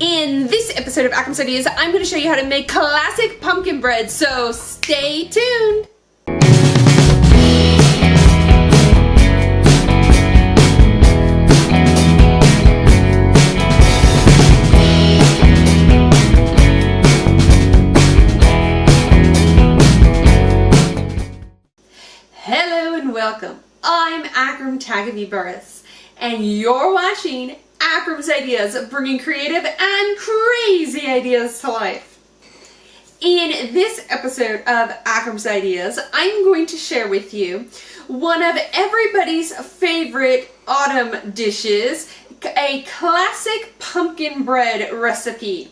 In this episode of Akram's Ideas, I'm going to show you how to make classic pumpkin bread, so stay tuned! Hello and welcome. I'm Akram Burris, and you're watching Akram's Ideas, bringing creative and crazy ideas to life. In this episode of Akram's Ideas, I'm going to share with you one of everybody's favorite autumn dishes, a classic pumpkin bread recipe.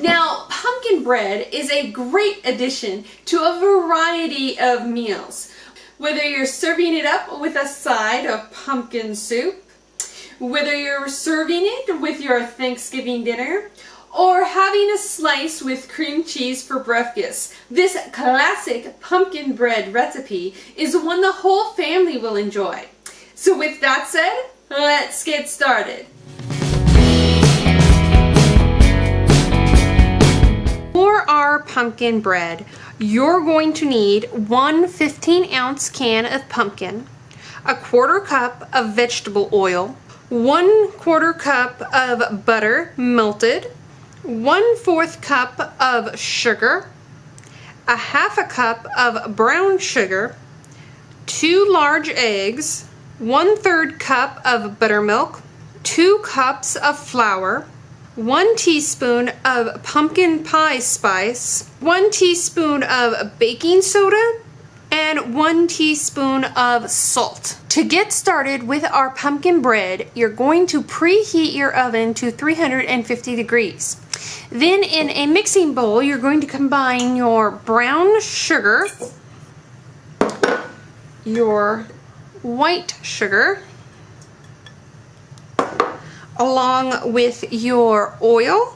Now, pumpkin bread is a great addition to a variety of meals. Whether you're serving it up with a side of pumpkin soup, whether you're serving it with your Thanksgiving dinner, or having a slice with cream cheese for breakfast, this classic pumpkin bread recipe is one the whole family will enjoy. So with that said, let's get started. For our pumpkin bread, you're going to need one 15-ounce can of pumpkin, a 1/4 cup of vegetable oil, 1/4 cup of butter melted, 1/4 cup of sugar, a 1/2 cup of brown sugar, 2 large eggs, 1/3 cup of buttermilk, 2 cups of flour, 1 teaspoon of pumpkin pie spice, 1 teaspoon of baking soda, and 1 teaspoon of salt. To get started with our pumpkin bread, you're going to preheat your oven to 350 degrees. Then in a mixing bowl, you're going to combine your brown sugar, your white sugar, along with your oil,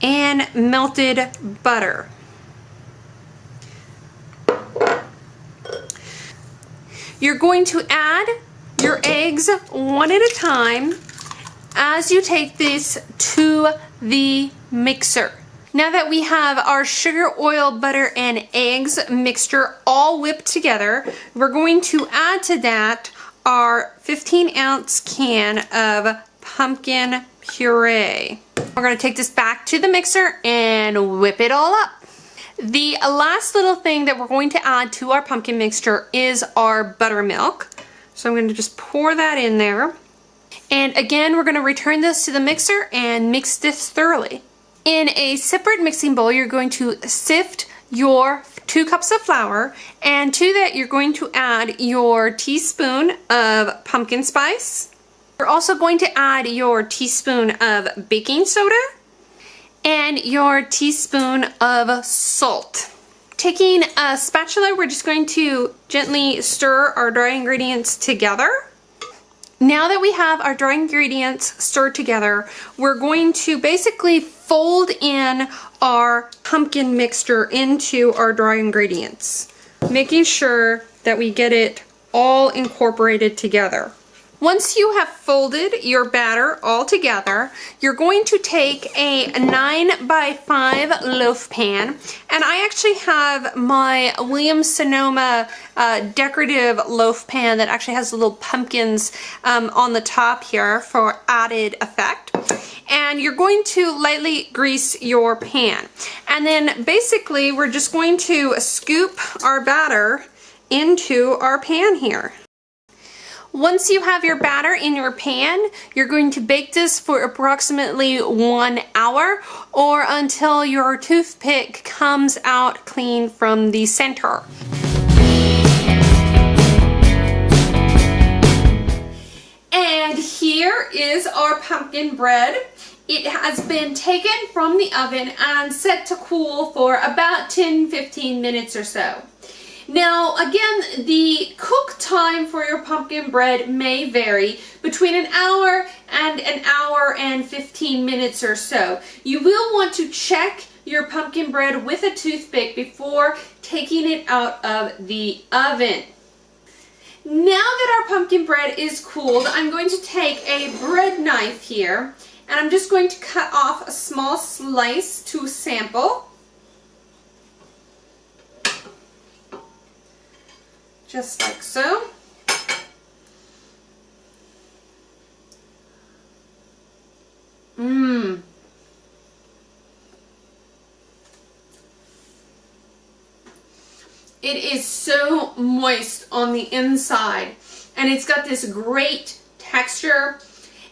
and melted butter. You're going to add your eggs one at a time as you take this to the mixer. Now that we have our sugar, oil, butter, and eggs mixture all whipped together, we're going to add to that our 15-ounce can of pumpkin puree. We're going to take this back to the mixer and whip it all up. The last little thing that we're going to add to our pumpkin mixture is our buttermilk. So I'm going to just pour that in there. And again, we're going to return this to the mixer and mix this thoroughly. In a separate mixing bowl, you're going to sift your 2 cups of flour, and to that you're going to add your teaspoon of pumpkin spice. You're also going to add your teaspoon of baking soda and your teaspoon of salt. Taking a spatula, we're just going to gently stir our dry ingredients together. Now that we have our dry ingredients stirred together, we're going to basically fold in our pumpkin mixture into our dry ingredients, making sure that we get it all incorporated together. Once you have folded your batter all together, you're going to take a 9x5 loaf pan, and I actually have my Williams-Sonoma decorative loaf pan that actually has little pumpkins on the top here for added effect. And you're going to lightly grease your pan. And then basically we're just going to scoop our batter into our pan here. Once you have your batter in your pan, you're going to bake this for approximately 1 hour or until your toothpick comes out clean from the center. And here is our pumpkin bread. It has been taken from the oven and set to cool for about 10-15 minutes or so. Now, again, the cook time for your pumpkin bread may vary between an hour and 15 minutes or so. You will want to check your pumpkin bread with a toothpick before taking it out of the oven. Now our pumpkin bread is cooled, I'm going to take a bread knife here and I'm just going to cut off a small slice to sample. Just like so. Mmm. It is so moist on the inside, and it's got this great texture,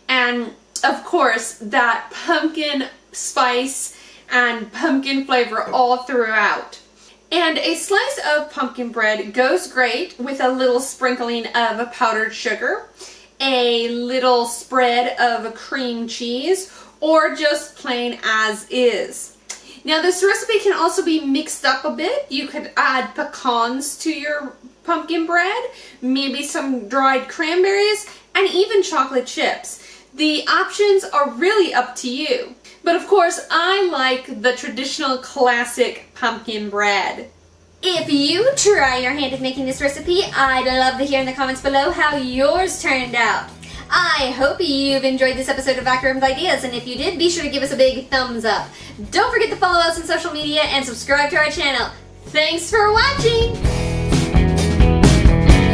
and of course that pumpkin spice and pumpkin flavor all throughout. And a slice of pumpkin bread goes great with a little sprinkling of powdered sugar, a little spread of cream cheese, or just plain as is. Now this recipe can also be mixed up a bit. You could add pecans to your pumpkin bread, maybe some dried cranberries, and even chocolate chips. The options are really up to you. But of course, I like the traditional classic pumpkin bread. If you try your hand at making this recipe, I'd love to hear in the comments below how yours turned out. I hope you've enjoyed this episode of Akram's Ideas, and if you did, be sure to give us a big thumbs up. Don't forget to follow us on social media and subscribe to our channel. Thanks for watching!